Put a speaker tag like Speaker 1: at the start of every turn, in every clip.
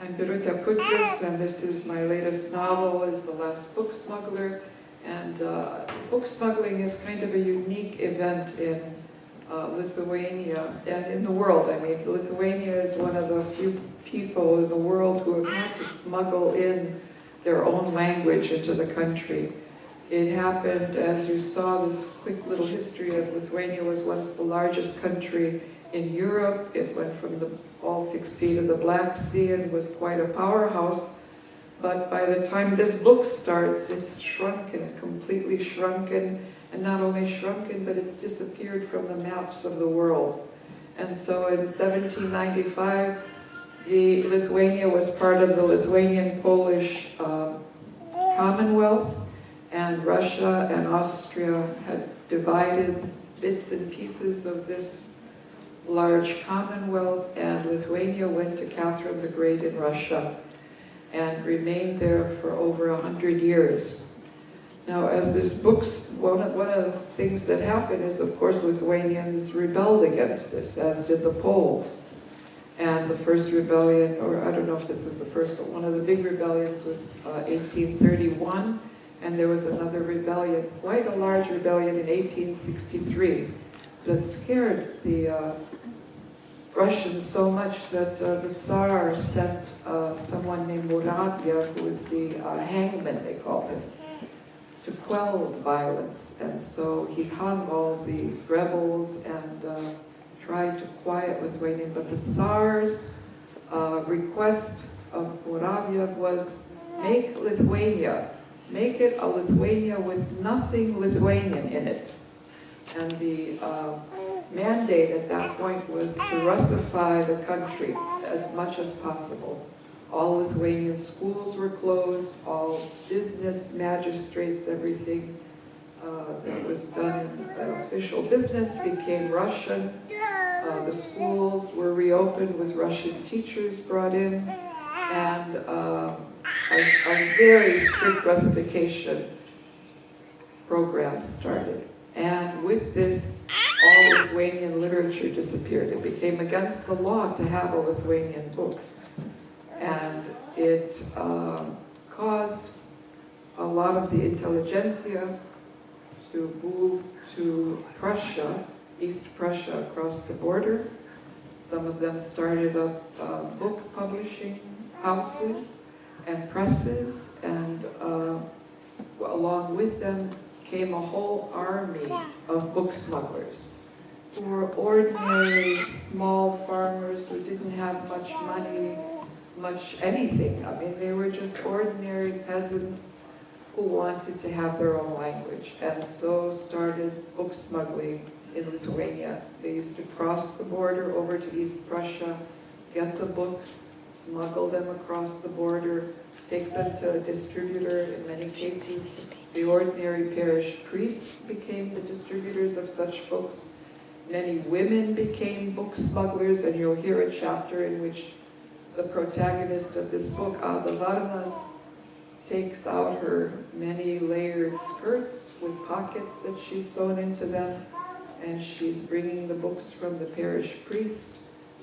Speaker 1: I'm Birute Putrius, and this is my latest novel, is The Last Book Smuggler. And book smuggling is kind of a unique event in Lithuania and in the world. I mean, Lithuania is one of the few people in the world who have had to smuggle in their own language into the country. It happened, as you saw, this quick little history of Lithuania was once the largest country in Europe. It went from the Baltic Sea to the Black Sea and was quite a powerhouse. But by the time this book starts, it's shrunken, completely shrunken, and not only shrunken, but it's disappeared from the maps of the world. And so in 1795, Lithuania was part of the Lithuanian-Polish Commonwealth, and Russia and Austria had divided bits and pieces of this large Commonwealth, and Lithuania went to Catherine the Great in Russia and remained there for over 100 years. Now, as this book's, one of the things that happened is, of course, Lithuanians rebelled against this, as did the Poles. And the first rebellion, or I don't know if this was the first, but one of the big rebellions was 1831, and there was another rebellion, quite a large rebellion in 1863, that scared the Russians so much that the Tsar sent someone named Muraviev, who was the hangman, they called him, to quell the violence. And so he hung all the rebels and tried to quiet Lithuania. But the Tsar's request of Muraviev was, make Lithuania, make it a Lithuania with nothing Lithuanian in it. And the mandate at that point was to Russify the country as much as possible. All Lithuanian schools were closed, all business, magistrates, everything that was done in official business became Russian. The schools were reopened with Russian teachers brought in, and a very strict Russification program started. And with this, all Lithuanian literature disappeared. It became against the law to have a Lithuanian book. And it caused a lot of the intelligentsia to move to Prussia, East Prussia, across the border. Some of them started up book publishing houses and presses, and along with them came a whole army of book smugglers who were ordinary small farmers who didn't have much money, much anything. I mean, they were just ordinary peasants who wanted to have their own language, and so started book smuggling in Lithuania. They used to cross the border over to East Prussia, get the books, smuggle them across the border, take them to a distributor. In many cases, the ordinary parish priests became the distributors of such books. Many women became book smugglers, and you'll hear a chapter in which the protagonist of this book, Ada Varnas, takes out her many layered skirts with pockets that she's sewn into them, and she's bringing the books from the parish priest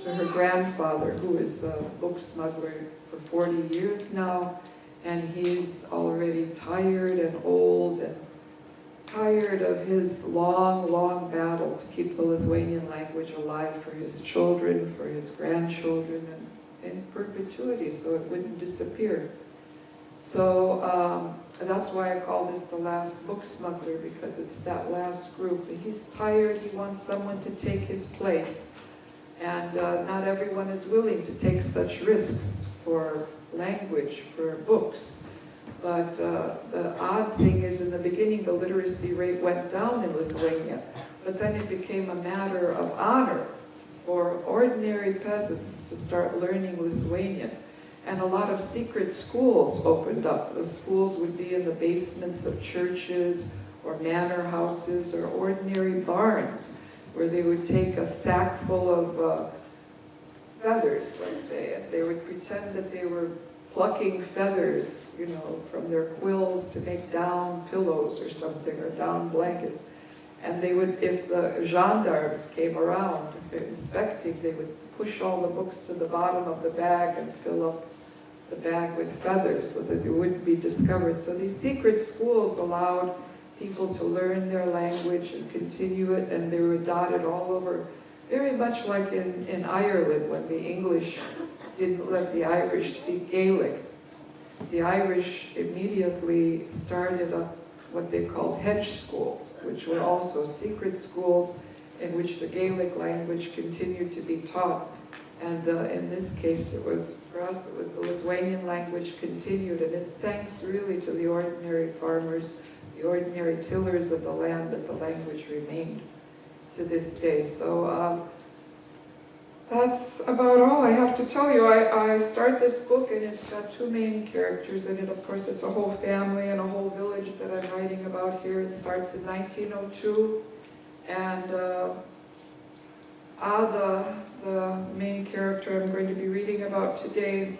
Speaker 1: to her grandfather, who is a book smuggler for 40 years now, and he's already tired and old and tired of his long, long battle to keep the Lithuanian language alive for his children, for his grandchildren, and in perpetuity, so it wouldn't disappear. So that's why I call this The Last Book Smuggler, because it's that last group. And he's tired, he wants someone to take his place. And not everyone is willing to take such risks for language, for books. But the odd thing is, in the beginning, the literacy rate went down in Lithuania. But then it became a matter of honor for ordinary peasants to start learning Lithuanian. And a lot of secret schools opened up. The schools would be in the basements of churches or manor houses or ordinary barns, where they would take a sack full of feathers, let's say, and they would pretend that they were plucking feathers, you know, from their quills to make down pillows or something, or down blankets. And they would, if the gendarmes came around inspecting, they would push all the books to the bottom of the bag and fill up the bag with feathers so that they wouldn't be discovered. So these secret schools allowed people to learn their language and continue it, and they were dotted all over, very much like in Ireland when the English didn't let the Irish speak Gaelic. The Irish immediately started up what they called hedge schools, which were also secret schools in which the Gaelic language continued to be taught. And in this case, it was, for us, it was the Lithuanian language continued, and it's thanks really to the ordinary farmers, the ordinary tillers of the land, that the language remained to this day. So that's about all I have to tell you. I start this book, and it's got two main characters in it. Of course, it's a whole family and a whole village that I'm writing about here. It starts in 1902, and Ada, the main character I'm going to be reading about today,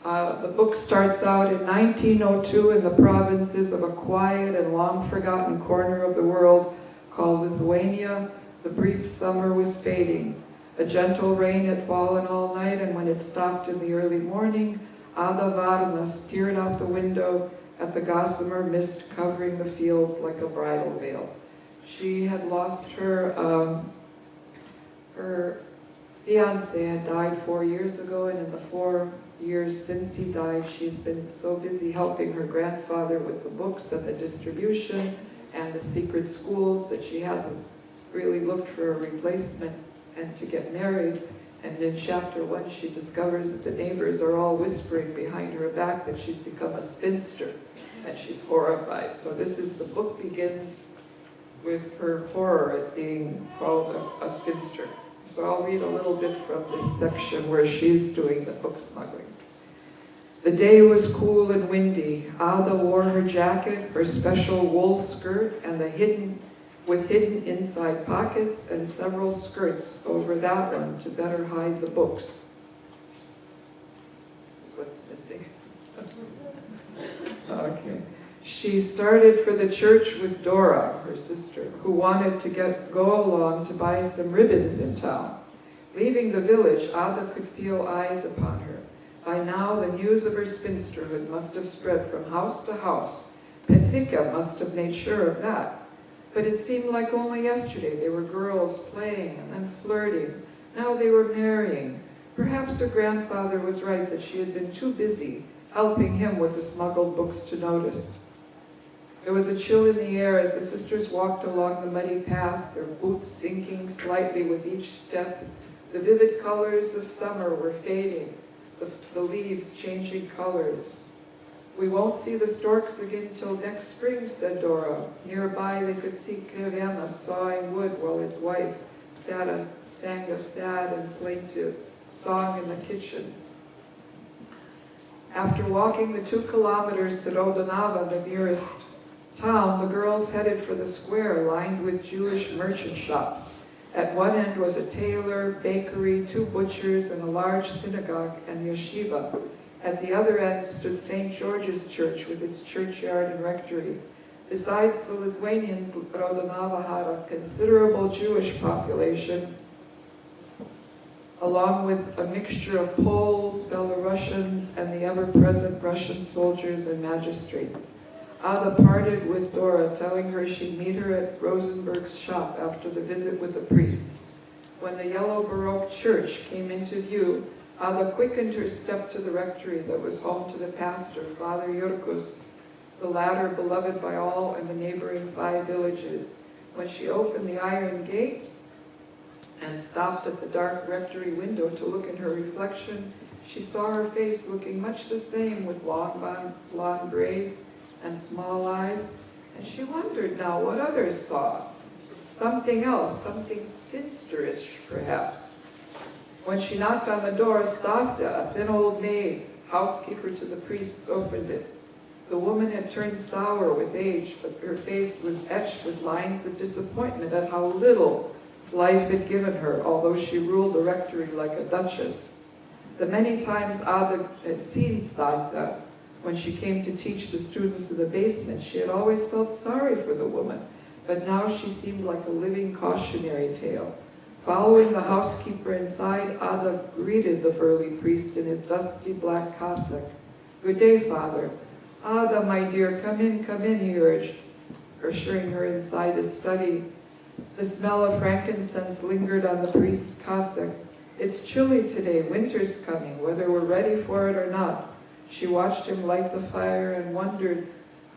Speaker 1: the book starts out in 1902 in the provinces of a quiet and long-forgotten corner of the world called Lithuania. The brief summer was fading. A gentle rain had fallen all night, and when it stopped in the early morning, Ada Varnas peered out the window at the gossamer mist covering the fields like a bridal veil. She had lost her fiancé had died 4 years ago, and in the 4 years since he died, she's been so busy helping her grandfather with the books and the distribution and the secret schools that she hasn't really looked for a replacement and to get married. And in chapter 1, she discovers that the neighbors are all whispering behind her back that she's become a spinster, and she's horrified. So the book begins with her horror at being called a spinster. So I'll read a little bit from this section where she's doing the book smuggling. The day was cool and windy. Ada wore her jacket, her special wool skirt, and with hidden inside pockets, and several skirts over that one to better hide the books. That's what's missing. Okay. She started for the church with Dora, her sister, who wanted to go along to buy some ribbons in town. Leaving the village, Ada could feel eyes upon her. By now, the news of her spinsterhood must have spread from house to house. Petrika must have made sure of that. But it seemed like only yesterday they were girls playing and then flirting. Now they were marrying. Perhaps her grandfather was right that she had been too busy helping him with the smuggled books to notice. There was a chill in the air as the sisters walked along the muddy path, their boots sinking slightly with each step. The vivid colors of summer were fading, the leaves changing colors. We won't see the storks again till next spring, said Dora. Nearby they could see Krivena sawing wood while his wife sang a sad and plaintive song in the kitchen. After walking the 2 kilometers to Rodonava, the nearest town, the girls headed for the square lined with Jewish merchant shops. At one end was a tailor, bakery, 2 butchers, and a large synagogue and yeshiva. At the other end stood St. George's Church with its churchyard and rectory. Besides the Lithuanians, Rodonava had a considerable Jewish population, along with a mixture of Poles, Belarusians, and the ever-present Russian soldiers and magistrates. Ada parted with Dora, telling her she'd meet her at Rosenberg's shop after the visit with the priest. When the yellow Baroque church came into view, Ada quickened her step to the rectory that was home to the pastor, Father Jurkus, the latter beloved by all in the neighboring 5 villages. When she opened the iron gate and stopped at the dark rectory window to look in her reflection, she saw her face looking much the same, with long blonde braids and small eyes, and she wondered now what others saw. Something else, something spinsterish, perhaps. When she knocked on the door, Stasia, a thin old maid, housekeeper to the priests, opened it. The woman had turned sour with age, but her face was etched with lines of disappointment at how little life had given her, although she ruled the rectory like a duchess. The many times Ada had seen Stasia, when she came to teach the students of the basement, she had always felt sorry for the woman, but now she seemed like a living cautionary tale. Following the housekeeper inside, Ada greeted the burly priest in his dusty black cassock. "Good day, Father." "Ada, my dear, come in," he urged, ushering her inside his study. The smell of frankincense lingered on the priest's cassock. "It's chilly today, winter's coming, whether we're ready for it or not." She watched him light the fire and wondered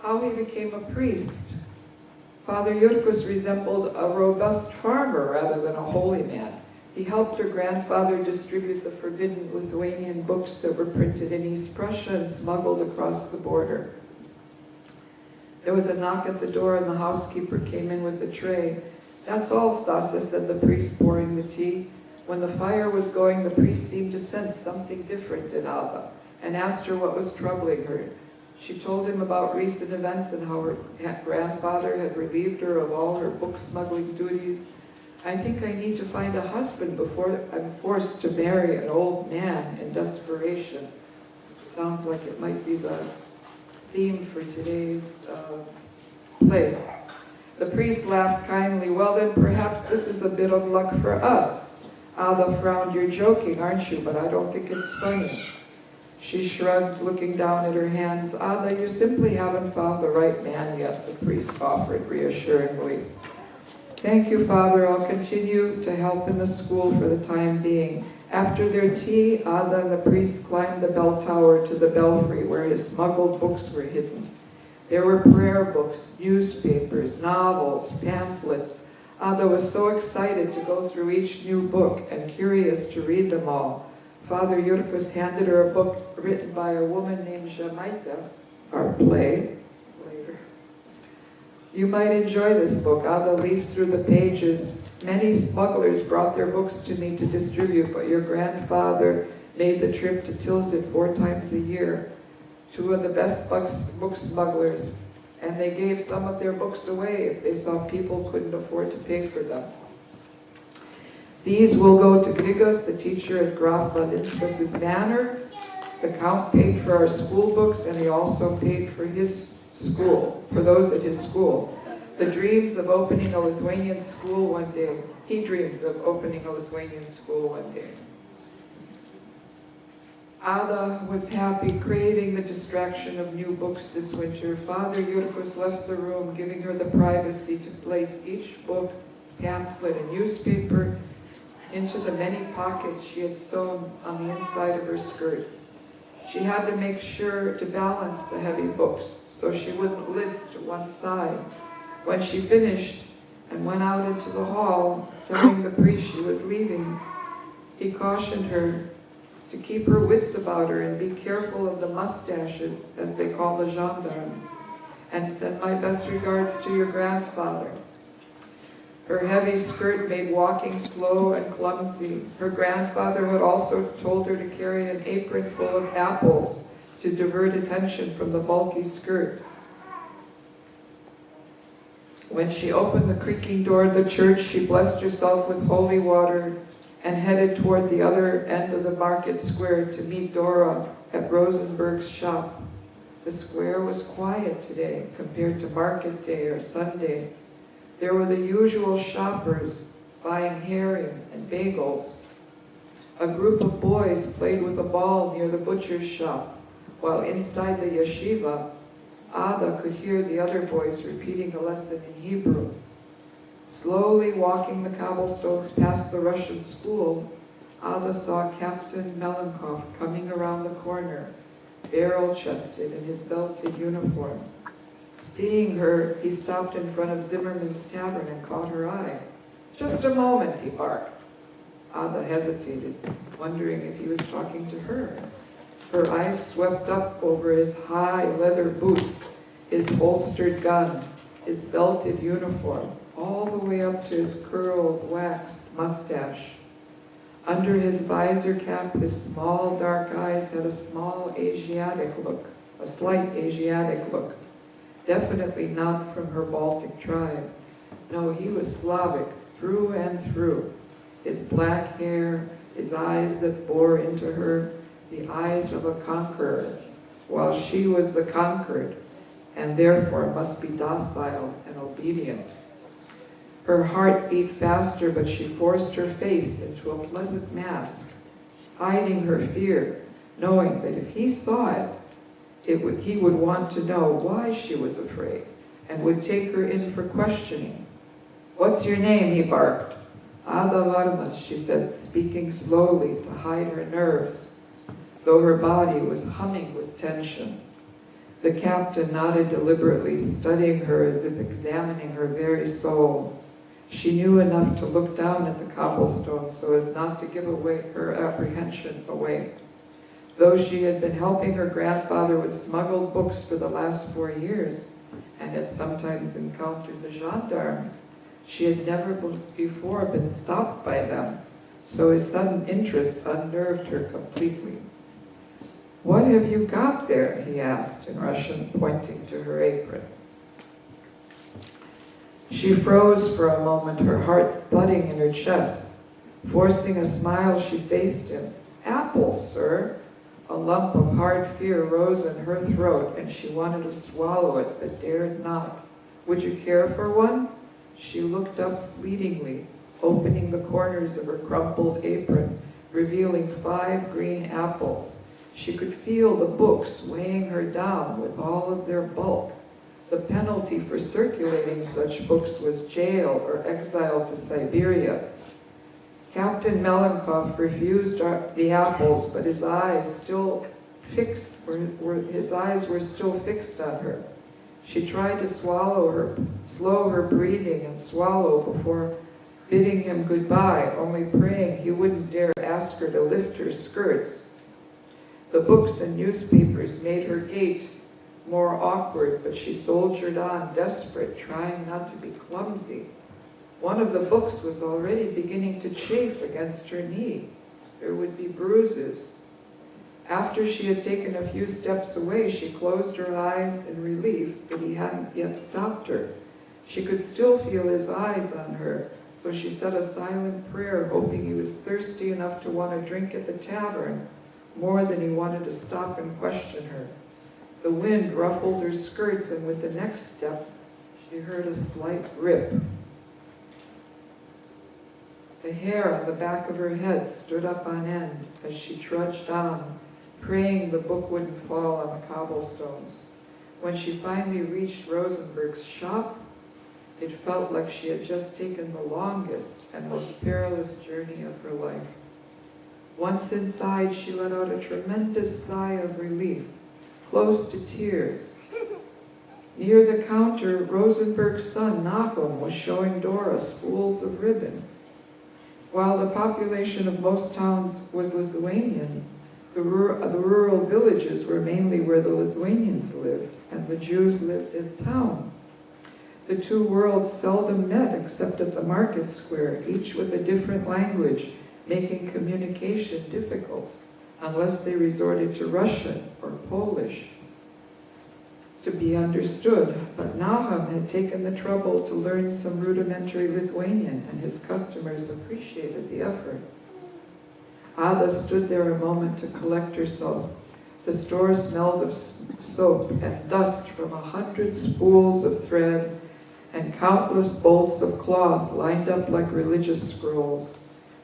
Speaker 1: how he became a priest. Father Jurkus resembled a robust farmer rather than a holy man. He helped her grandfather distribute the forbidden Lithuanian books that were printed in East Prussia and smuggled across the border. There was a knock at the door and the housekeeper came in with a tray. "That's all, Stasa," said the priest, pouring the tea. When the fire was going, the priest seemed to sense something different in Ada and asked her what was troubling her. She told him about recent events and how her grandfather had relieved her of all her book smuggling duties. "I think I need to find a husband before I'm forced to marry an old man in desperation." Sounds like it might be the theme for today's play. The priest laughed kindly. "Well then, perhaps this is a bit of luck for us." Ada frowned. "You're joking, aren't you? But I don't think it's funny." She shrugged, looking down at her hands. "Ada, you simply haven't found the right man yet," the priest offered reassuringly. "Thank you, Father. I'll continue to help in the school for the time being." After their tea, Ada and the priest climbed the bell tower to the belfry where his smuggled books were hidden. There were prayer books, newspapers, novels, pamphlets. Ada was so excited to go through each new book and curious to read them all. Father Jurkus handed her a book written by a woman named Jamaika, our play, later. "You might enjoy this book." Ada leafed through the pages. "Many smugglers brought their books to me to distribute, but your grandfather made the trip to Tilsit 4 times a year. 2 of the best book smugglers, and they gave some of their books away if they saw people couldn't afford to pay for them. These will go to Grigas, the teacher at Graf Valinskas' manor. The Count paid for our school books, and he also paid for his school, for those at his school. The dreams of opening a Lithuanian school one day. He dreams of opening a Lithuanian school one day." Ada was happy, craving the distraction of new books this winter. Father Jurkus left the room, giving her the privacy to place each book, pamphlet, and newspaper into the many pockets she had sewn on the inside of her skirt. She had to make sure to balance the heavy books so she wouldn't list to one side. When she finished and went out into the hall, telling the priest she was leaving, he cautioned her to keep her wits about her and be careful of the mustaches, as they call the gendarmes, and send my best regards to your grandfather. Her heavy skirt made walking slow and clumsy. Her grandfather had also told her to carry an apron full of apples to divert attention from the bulky skirt. When she opened the creaking door of the church, she blessed herself with holy water and headed toward the other end of the market square to meet Dora at Rosenberg's shop. The square was quiet today compared to market day or Sunday. There were the usual shoppers buying herring and bagels. A group of boys played with a ball near the butcher's shop, while inside the yeshiva, Ada could hear the other boys repeating a lesson in Hebrew. Slowly walking the cobblestones past the Russian school, Ada saw Captain Melenkov coming around the corner, barrel-chested in his belted uniform. Seeing her, he stopped in front of Zimmerman's tavern and caught her eye. "Just a moment," he barked. Ada hesitated, wondering if he was talking to her. Her eyes swept up over his high leather boots, his holstered gun, his belted uniform, all the way up to his curled, waxed mustache. Under his visor cap, his small dark eyes had a small Asiatic look, a slight Asiatic look. Definitely not from her Baltic tribe. No, he was Slavic through and through. His black hair, his eyes that bore into her, the eyes of a conqueror, while she was the conquered, and therefore must be docile and obedient. Her heart beat faster, but she forced her face into a pleasant mask, hiding her fear, knowing that if he saw it, he would want to know why she was afraid and would take her in for questioning. "What's your name?" he barked. "Ada Varmas," she said, speaking slowly to hide her nerves, though her body was humming with tension. The captain nodded deliberately, studying her as if examining her very soul. She knew enough to look down at the cobblestones so as not to give away her apprehension away. Though she had been helping her grandfather with smuggled books for the last 4 years, and had sometimes encountered the gendarmes, she had never before been stopped by them, so his sudden interest unnerved her completely. "What have you got there?" he asked in Russian, pointing to her apron. She froze for a moment, her heart thudding in her chest. Forcing a smile, she faced him. "Apples, sir." A lump of hard fear rose in her throat, and she wanted to swallow it, but dared not. "Would you care for one?" She looked up fleetingly, opening the corners of her crumpled apron, revealing 5 green apples. She could feel the books weighing her down with all of their bulk. The penalty for circulating such books was jail or exile to Siberia. Captain Melenkov refused the apples, but his eyes were still fixed on her. She tried to slow her breathing and swallow before bidding him goodbye, only praying he wouldn't dare ask her to lift her skirts. The books and newspapers made her gait more awkward, but she soldiered on, desperate, trying not to be clumsy. One of the books was already beginning to chafe against her knee. There would be bruises. After she had taken a few steps away, she closed her eyes in relief that he hadn't yet stopped her. She could still feel his eyes on her, so she said a silent prayer, hoping he was thirsty enough to want to drink at the tavern, more than he wanted to stop and question her. The wind ruffled her skirts, and with the next step, she heard a slight rip. The hair on the back of her head stood up on end as she trudged on, praying the book wouldn't fall on the cobblestones. When she finally reached Rosenberg's shop, it felt like she had just taken the longest and most perilous journey of her life. Once inside, she let out a tremendous sigh of relief, close to tears. Near the counter, Rosenberg's son, Nahum, was showing Dora spools of ribbon. While the population of most towns was Lithuanian, the rural villages were mainly where the Lithuanians lived, and the Jews lived in town. The two worlds seldom met except at the market square, each with a different language, making communication difficult, unless they resorted to Russian or Polish to be understood. But Nahum had taken the trouble to learn some rudimentary Lithuanian, and his customers appreciated the effort. Ada stood there a moment to collect herself. The store smelled of soap and dust from 100 spools of thread and countless bolts of cloth lined up like religious scrolls.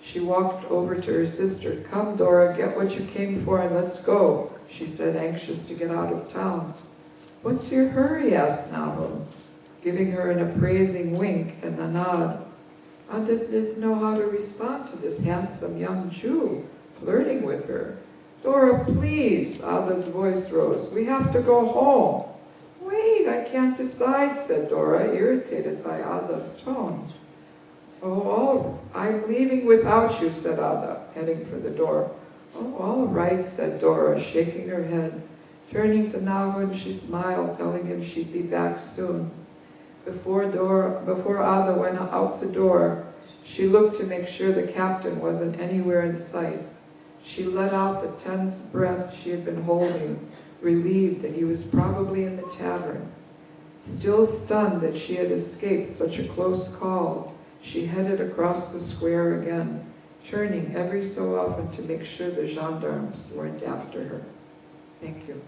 Speaker 1: She walked over to her sister. "Come, Dora, get what you came for and let's go," she said, anxious to get out of town. "What's your hurry?" asked Nahum, giving her an appraising wink and a nod. I didn't know how to respond to this handsome young Jew flirting with her. "Dora, please," Ada's voice rose. "We have to go home." "Wait, I can't decide," said Dora, irritated by Ada's tone. Oh, I'm leaving without you," said Ada, heading for the door. "Oh, all right," said Dora, shaking her head. Turning to Nahum, she smiled, telling him she'd be back soon. Before Ada went out the door, she looked to make sure the captain wasn't anywhere in sight. She let out the tense breath she had been holding, relieved that he was probably in the tavern. Still stunned that she had escaped such a close call, she headed across the square again, turning every so often to make sure the gendarmes weren't after her. Thank you.